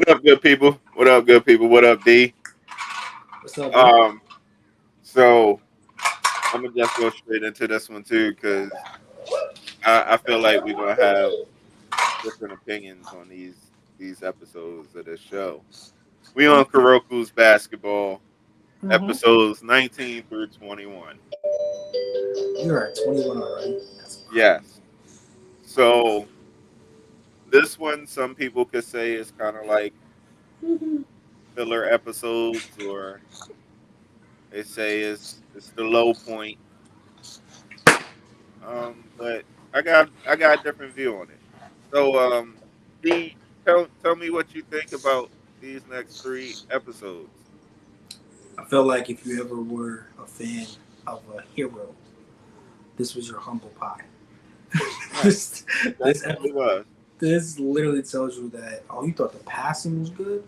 What up, good people? What up, good people? What up, D? What's up, bro? Um, so I'm gonna just go straight into this one too, because I feel like we're gonna have different opinions on these episodes of this show. We on Kuroko's basketball Mm-hmm. episodes 19 through 21. You're at 21 already. That's crazy. Yes. So this one, some people could say is kind of like filler episodes, or they say it's the low point. But I got a different view on it. So, D, tell me what you think about these next three episodes. I feel like if you ever were a fan of a hero, this was your humble pie. Right, this this ep- definitely was. this literally tells you that oh, you thought the passing was good,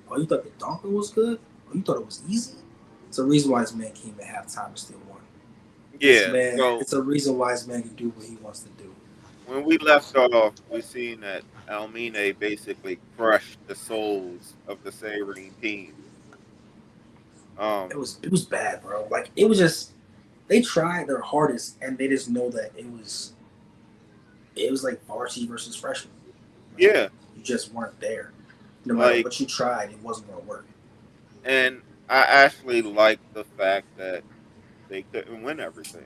oh, you thought the dunking was good, oh, you thought it was easy. It's a reason why this man came at halftime and still won. This Yeah. man, So it's a reason why this man can do what he wants to do. when we left off, we seen that Almine basically crushed the souls of the Sayrene team. It Um, was it was bad, bro. Like it was just they tried their hardest and they just know that it was like varsity versus freshman. Like yeah, you just weren't there. No matter like, what you tried, it wasn't going to work. and I actually like the fact that they couldn't win everything.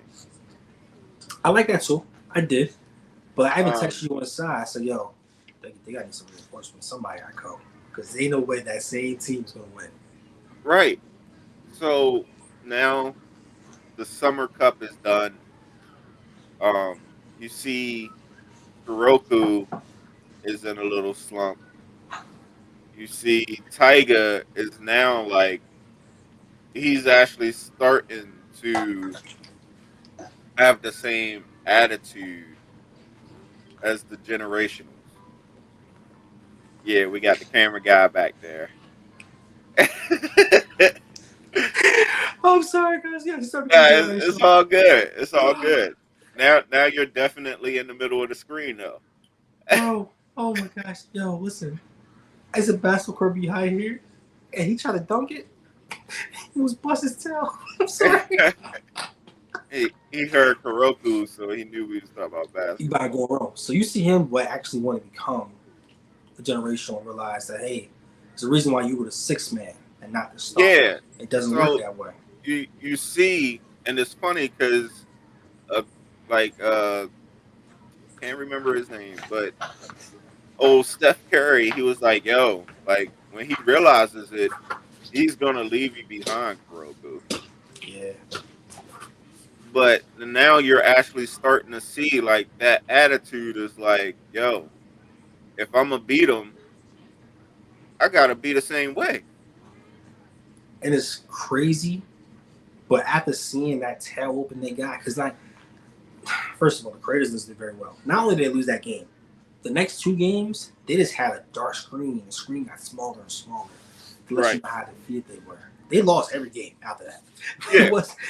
I like that too. I did, but I even Um, texted you on the side. I said, "Yo, they got to need some reinforcements. Somebody got to come because they no way that same team's going to win." right. So now the Summer Cup is done. You see Kuroko is in a little slump. You see Taiga is now like he's actually starting to have the same attitude as the generationals. Yeah, we got the camera guy back there. I'm sorry, guys. Yeah, just start being Nah, it's generational. all good. It's all good. Now you're definitely in the middle of the screen though. Bro, oh my gosh, yo, listen. As a basketball court behind here, and he tried to dunk it. He was bust his tail. I'm sorry. he heard Kuroko, so he knew we was talking about You gotta basketball. go wrong. So you see him what actually want to become a generational and realize that hey, there's a reason why you were the sixth man and not the star. Yeah. It doesn't work So that way. you see, and it's funny because uh, like can't remember his name, but old Steph Curry, he was like, "Yo, like when he realizes it, he's gonna leave you behind, Kuroko." Yeah. But now you're actually starting to see like that attitude is like, "Yo, if I'm gonna beat him, I gotta be the same way." And it's crazy, but after seeing that tail open they got, because like first of all, the creators did very well. Not only did they lose that game, the next two games, they just had a dark screen and the screen got smaller and smaller to let you Right. know how defeated they were. They lost every game after that. Yeah.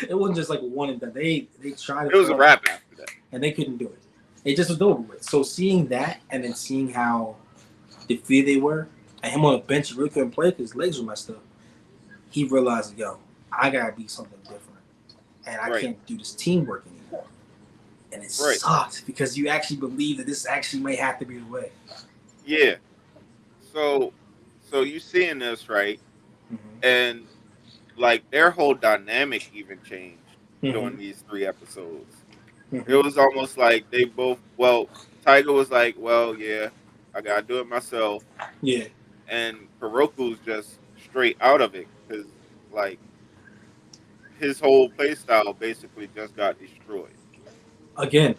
It wasn't just like one and done. They tried to It was a play wrap after that. and they couldn't do it. It just was over with. So seeing that and then seeing how defeated they were, and him on the bench, he really couldn't play because his legs were messed up. He realized, yo, I gotta be something different, and I Right. can't do this teamwork anymore. And it Right. sucked because you actually believe that this actually may have to be the way. Yeah. So you seeing this, right? Mm-hmm. And like their whole dynamic even changed Mm-hmm. during these three episodes. It Mm-hmm. was almost like they both Tiger was like, "Well, yeah, I gotta do it myself," Yeah. and Kuroko's just straight out of it because like his whole play style basically just got destroyed. Again.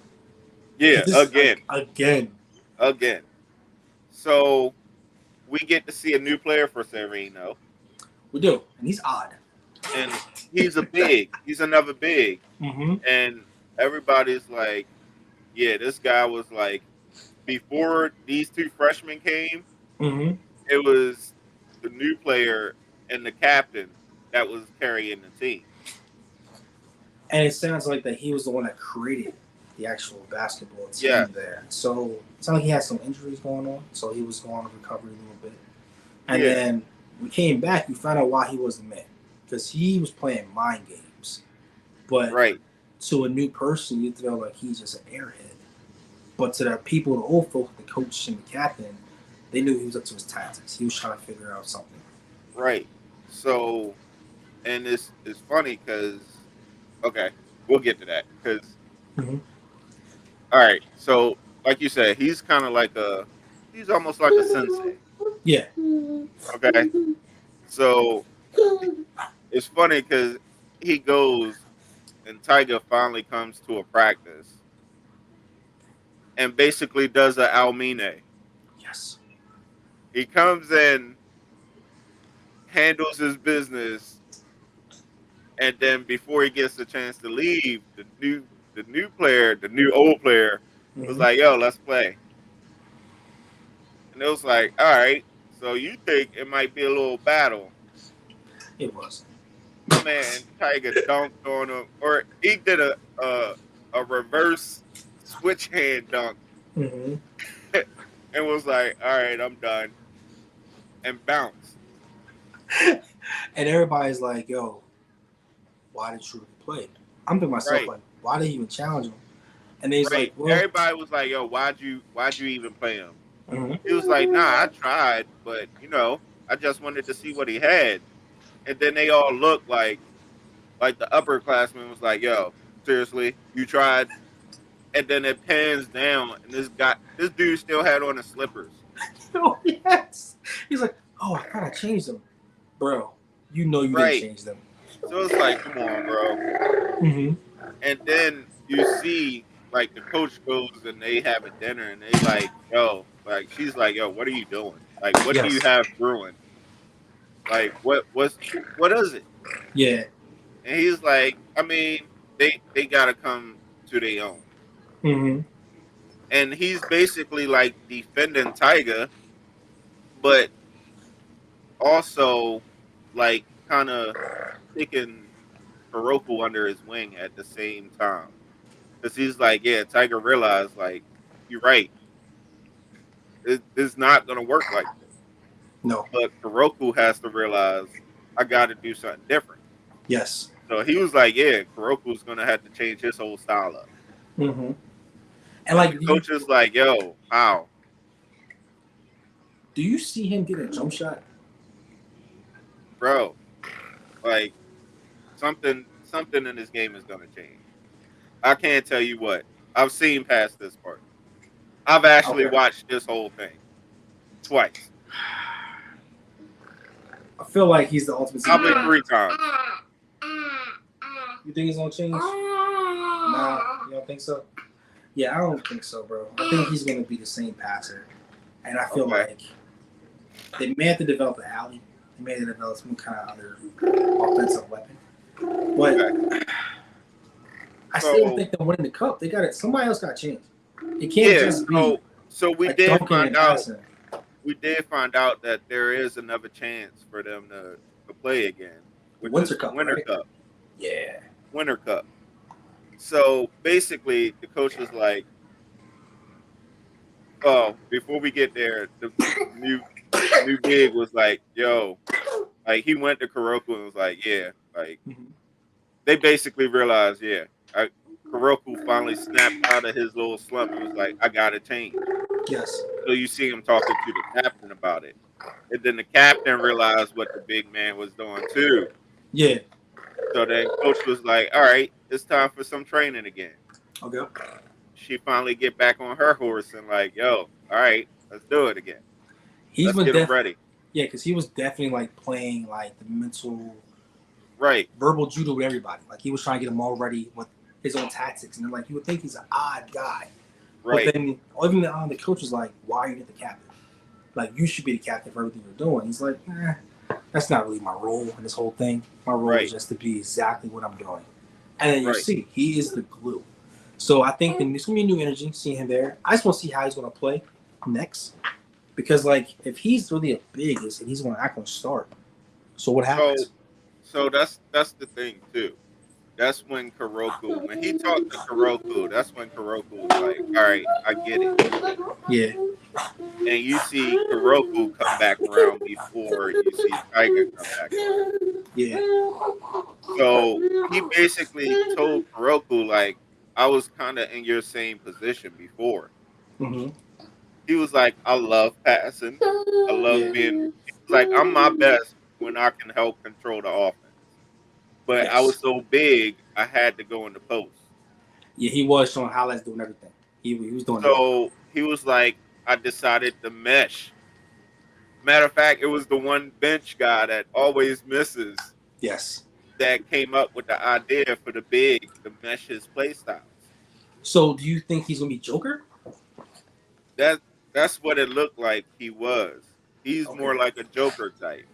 Yeah, Because this again, again. again. So we get to see a new player for Sereno, We do. And he's odd. and he's a big. He's another big, Mm-hmm. and everybody's like, "Yeah, this guy was like before these two freshmen came. Mm-hmm. It was the new player and the captain that was carrying the team." And it sounds like that he was the one that created the actual basketball Yes, team there. So it's not like he had some injuries going on, so he was going on recovery a little bit. And Yeah. then we came back, we found out why he was the man. Because he was playing mind games. But Right. to a new person, you feel like he's just an airhead. But to the people, the old folk, the coach and the captain, they knew he was up to his tactics. He was trying to figure out something. Right. So, and it's funny because okay, we'll get to that because Mm-hmm. all right. So, like you said, he's almost like a sensei. Yeah. Okay. So it's funny because he goes and Tiger finally comes to a practice and basically does a Almine. Yes. He comes in, handles his business, and then before he gets the chance to leave, the new old player was Mm-hmm. like, "Yo, let's play." And it was like, "All right, so you think it might be a little battle?" It was. My man Tiger dunked on him, or he did a reverse switch hand dunk, Mm-hmm. and was like, "All right, I'm done," and bounced. And everybody's like, yo, why did Trudy play? I'm thinking to myself, Right, like, why did he even challenge him? And then he's like, right. well, Everybody was like, "Yo, why'd you even play him?" He was like, "Nah, I mm-hmm. tried, but I just wanted to see what he had." And then they all looked like the upperclassman was like, "Yo, seriously, you tried?" And then it pans down, and this dude still had on the slippers. Oh, yes. He's like, oh, I thought I changed them. Bro, you know you didn't Right. change them. So it's like, come on, bro. Mm-hmm. And then you see like the coach goes and they have a dinner and they like, yo, like she's like, yo, what are you doing? Like, what do you Yes. have brewing? Like, what is it? Yeah. And he's like, I mean, they gotta come to their own. Mm-hmm. And he's basically like defending Tiger, but also like kind of taking Kuroko under his wing at the same time. Because he's like, yeah, Tiger realized, like, you're right. It's not going to work like this. No. But Kuroko has to realize, I got to do something different. Yes. So he was like, yeah, Kuroko's going to have to change his whole style up. Mm-hmm. And And like, the coach is like, yo, how? do you see him get a jump shot? Bro, like, something in this game is going to change. I can't tell you what. I've seen past this part. I've actually Okay. watched this whole thing twice, I feel like he's the ultimate probably CP. 3 times. You think he's gonna change? Nah, you don't think so? Yeah, I don't think so, bro. I think he's gonna be the same passer, and I feel Okay. like they may have to develop the alley. They may have to develop some kind of other offensive weapon. Okay. But I still don't So think they're winning the cup. They got it. Somebody else got to change. It can't yeah, just be so we a did dunking find and out passing. that there is another chance for them to play again, The which Winter is the Cup, Winter right? Cup. Yeah. Winter Cup. So basically, the coach was like, "Oh, before we get there, the new big was like, yo, like he went to Kuroko and was like, yeah, like Mhm. they basically realized, yeah, Kuroko finally snapped out of his little slump and was like, I gotta change." Yes. So you see him talking to the captain about it. And then the captain realized what the big man was doing too. Yeah. So then coach was like, all right, it's time for some training again. Okay. She finally get back on her horse and like, yo, all right, let's do it again. He's Let's been get them ready. Yeah, because he was definitely like playing like the mental Right, verbal judo with everybody. Like he was trying to get them all ready with his own tactics, and then like you would think he's an odd guy, but right, then even the coach was like, "Why are you the captain? Like you should be the captain for everything you're doing." He's like, "That's not really my role in this whole thing. My role is right, just to be exactly what I'm doing." And then you right. see he is the glue. So I think there's gonna be a new energy seeing him there. I just want to see how he's gonna play next because like if he's really a big and he's gonna act on start. So what So happens? so that's the thing too. That's when Kuroko, when he talked to Kuroko, that's when Kuroko was like, "All right, I get it." Yeah, And you see Kuroko come back around before you see Tiger come back around. yeah. So he basically told Kuroko like, "I was kind of in your same position before." Hmm. He was like, "I love passing. I love Yeah. being." He was like, "I'm my best when I can help control the offense." But I Yes. was so big, I had to go in the post. Yeah, he was showing highlights doing everything. He was doing it all. So he was like, I decided to mesh. Matter of fact, it was the one bench guy that always misses Yes. that came up with the idea for the big to mesh his play styles. So do you think he's gonna be Joker? That that's what it looked like he was. He's Okay. more like a Joker type.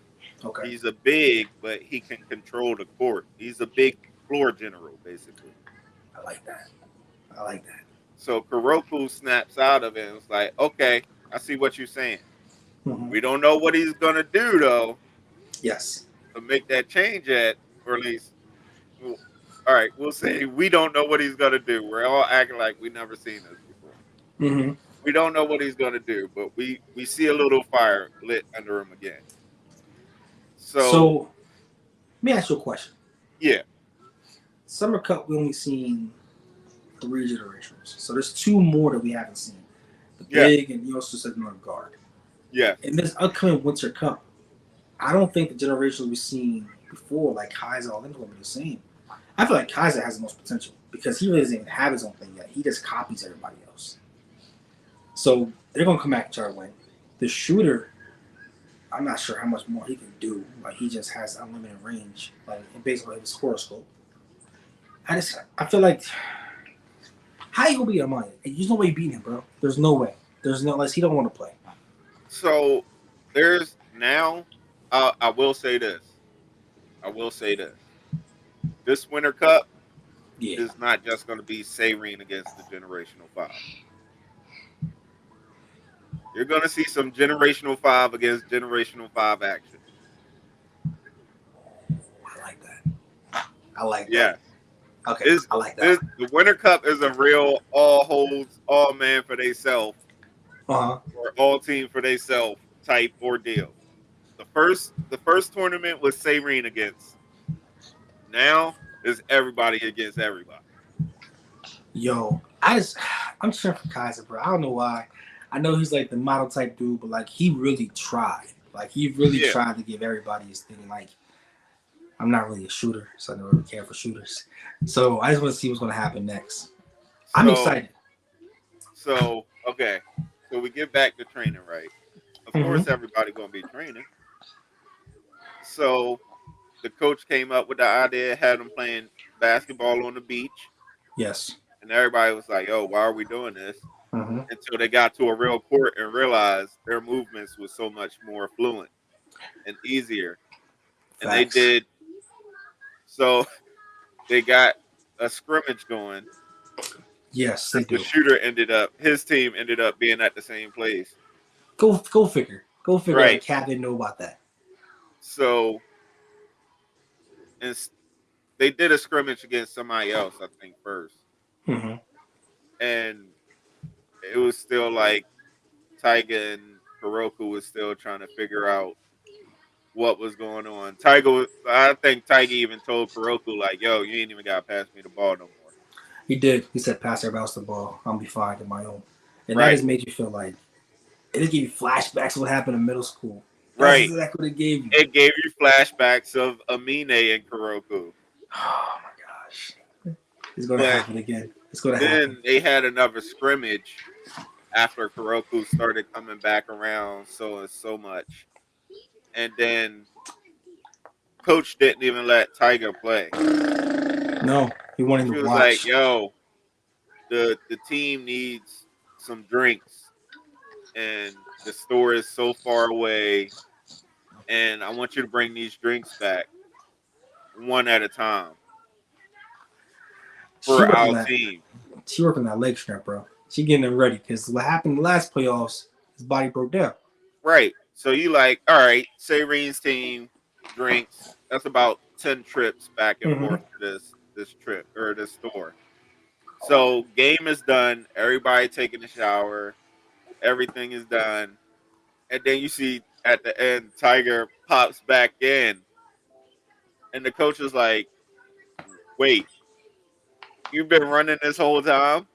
Okay. He's a big, but he can control the court. He's a big floor general, basically. I like that. I like that. So Kuroko snaps out of it and was like, okay, I see what you're saying. Hmm. We don't know what he's gonna do though Yes. to make that change yet, or at least, well, all right, we'll say we don't know what he's gonna do. We're all acting like we never seen this before. Hmm. We don't know what he's gonna do, but we see a little fire lit under him again. So So let me ask you a question. yeah, Summer Cup, we only seen three generations. So there's two more that we haven't seen. The yeah, big and you also said North Guard. yes. In this upcoming Winter Cup, I don't think the generations we've seen before, like Kaiser, all them, will be the same. I feel like Kaiser has the most potential because he really doesn't even have his own thing yet. He just copies everybody else. So they're gonna come back and try to win. The shooter, I'm not sure how much more he can do. Like he just has unlimited range. Like basically his horoscope. I feel like how you gonna beat Amaya? There's no way beating him, bro. There's no way. There's no unless he don't want to play. So there's now. I will say this. I will say this. This Winter Cup Yeah. is not just going to be Sayreen against the Generational Five. You're going to see some Generational Five against Generational Five action. I like that. I like that. Yes, Okay, is I like that. this the Winter Cup is a real all holds all man for theyself Uh huh. or all team for theyself type ordeal. The first tournament was Sayreen against. Now is everybody against everybody. Yo, I'm cheering for Kaiser, bro. I don't know why. I know he's like the model type dude, but like he really tried. Like he really Yeah. tried to give everybody his thing. Like I'm not really a shooter, so I don't really care for shooters. So I just want to see what's gonna happen next. I'm So excited. okay. So we get back to training, right? Of Mm-hmm. course, everybody gonna be training. So the coach came up with the idea, had them playing basketball on the beach, Yes. and everybody was like, "Oh, why are we doing this?" Mm-hmm. Until they got to a real court and realized their movements was so much more fluent and easier, and they Facts. did. So they got a scrimmage going Yes, they because the do. shooter ended up, his team ended up being at the same place. Go figure. Go figure. Like Right. Cat didn't know about that. So and they did a scrimmage against somebody else, I think, first, Mm-hmm. and it was still like Tyga and Kuroko was still trying to figure out what was going on. I think Tyga even told Kuroko like, "Yo, you ain't even got to pass me the ball no more." He did. He said, "Pass everybody else the ball. I'll be fine on my own." And that Right, just made you feel like it just gave you flashbacks of what happened in middle school. That's right. exactly what it gave you. It gave you flashbacks of Amine and Kuroko, Oh my gosh. It's gonna but happen again. It's gonna happen. then they had another scrimmage after Kuroko started coming back around so and so much, and then coach didn't even let Tiger play. No, he wanted She to was like, watch. "Yo, the team needs some drinks, and the store is so far away, and I want you to bring these drinks back one at a time She for working our that. team." She working that leg strength, bro. She getting him ready because what happened in the last playoffs, his body broke down. Right. So you like, all right, say Reen's team drinks. That's about 10 trips back and Mm-hmm. forth to this. this trip or this store. So game is done. Everybody taking a shower. Everything is done, and then you see at the end, Tiger pops back in, and the coach is like, "Wait, you've been running this whole time,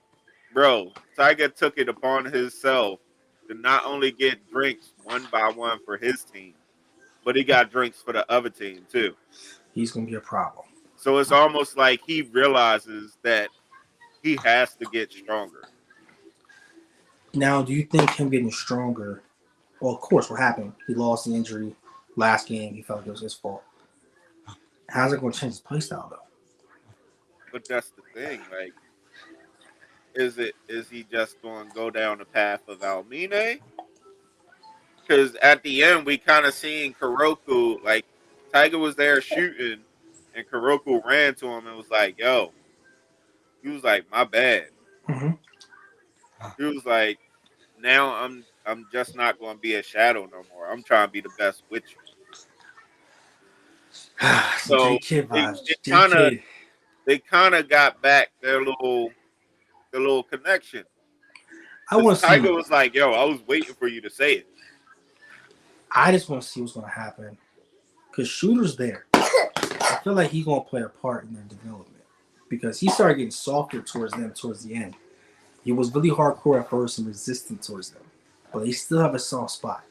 bro?" Tiger took it upon himself to not only get drinks one by one for his team, but he got drinks for the other team too. He's gonna be a problem. So it's almost like he realizes that he has to get stronger. Now, do you think him getting stronger? Well, of course, what happened? He lost the injury last game. He felt like it was his fault. How's it going to change his play style, though? But that's the thing. Like, is he just going to go down the path of Almine? Because at the end, we kind of seen Kuroko, like, Tiger was there shooting, and Kuroko ran to him and was like, yo, he was like, my bad. Mm-hmm. He was like, now I'm just not going to be a shadow no more. I'm trying to be the best with you. Some J So Kid it, vibes. it J kind of Kid. they kind of got back their little connection. I Because want to see. Tiger was like, yo, I was waiting for you to say it. I just want to see what's going to happen because Shooter's there. I feel like he's going to play a part in their development because he started getting softer towards them towards the end. He was really hardcore at first and resistant towards them, but they still have a soft spot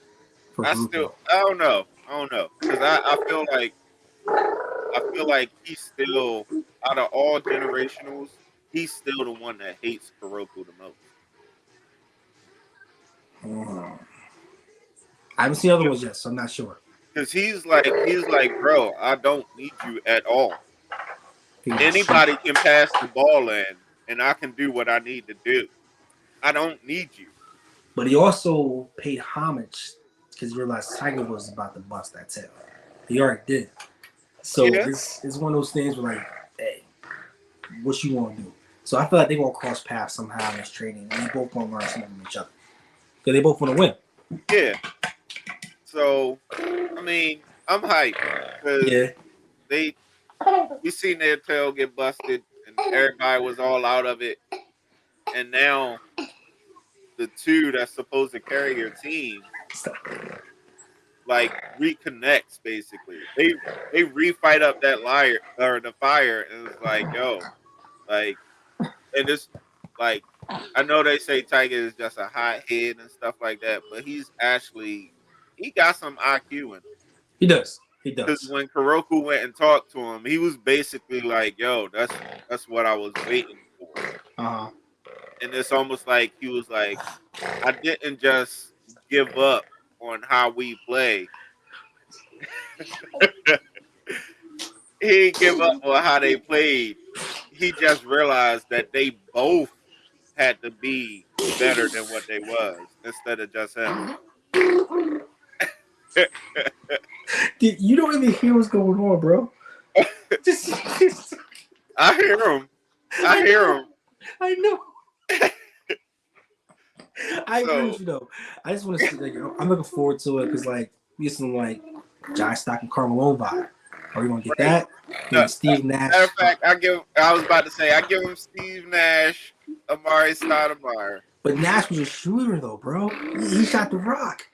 for Grupo. I don't know. I don't know. Because I feel like he's still out of all generationals, he's still the one that hates Kuroko the most. Mm. I haven't seen other ones yet, so I'm not sure. Because he's like, bro, I don't need you at all. Shoot. Anybody can pass the ball in, and I can do what I need to do. I don't need you. But he also paid homage because he realized Tiger was about to bust that tail. He already did. So Yeah, it's one of those things where like, hey, what you want to do? So I feel like they're gonna cross paths somehow in this training, and they both gonna learn something from each other because they both want to win. yeah. So, I mean, I'm hyped because Yeah, they we seen their tail get busted, and everybody was all out of it, and now the two that's supposed to carry your team like reconnects basically. They refight up that liar or the fire, and it's like, yo, like, and it's like, I know they say Tiger is just a hot head and stuff like that, but he got some IQ in him. he does. He Because does. when Kuroko went and talked to him, he was basically like, yo, that's what I was waiting for. Uh huh. And it's almost like he was like, I didn't just give up on how we play. He didn't give up on how they played. He just realized that they both had to be better than what they was instead of just him. Dude, you don't even hear what's going on, bro. Just I hear him. I I hear know. him. I know. I agree with So you though. I just want to see. Like, I'm looking forward to it because like we some like John Stockton Carmelo vibe. Are we gonna get right. that? No, Maybe Steve matter Nash. of fact, I was about to say I give him Steve Nash, Amari Stoudemire. But Nash was a shooter though, bro. He shot the rock.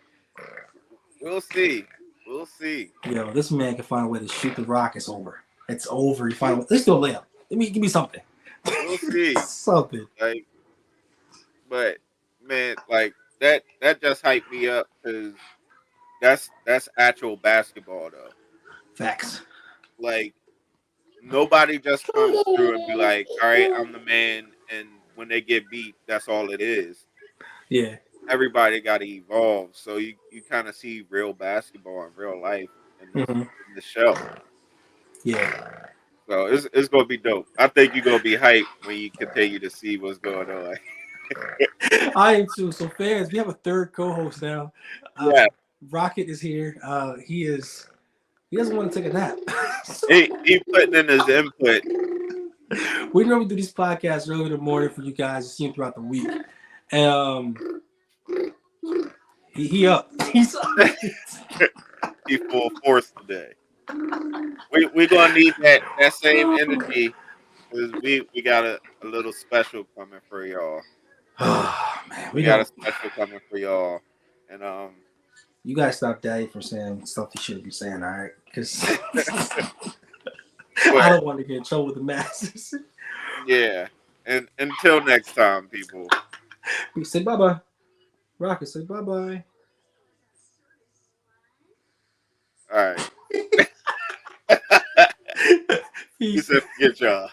We'll see. We'll see. Yo, this man can find a way to shoot the rock. It's over. It's over. You find a way. Let's do a layup. Give me something. We'll see. Something. Like, but man, like that just hyped me up because that's actual basketball though. Facts. Like nobody just comes through and be like, all right, I'm the man, and when they get beat, that's all it is. Yeah. Everybody got to evolve, so you kind of see real basketball in real life Hmm. in this show. Yeah. So it's gonna be dope. I think you're gonna be hyped when you continue to see what's going on. I am too. So fans, we have a third co-host now. Yeah, Rocket is here. He doesn't want to take a nap. So, he putting in his input. we normally do these podcasts early in the morning for you guys to see him throughout the week. He up. He's up. He full force today. We gonna need that same energy 'cause we got a little special coming for y'all. Oh man, We we got a don't. special coming for y'all, and You guys stop Daddy from saying stuff he shouldn't be saying, all right? Because I but don't want to get in trouble with the masses. yeah, and until next time, people. We say bye bye. Rocket, say bye bye. All right, he Peace. said, "Forget y'all."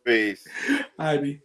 Peace. Ivy.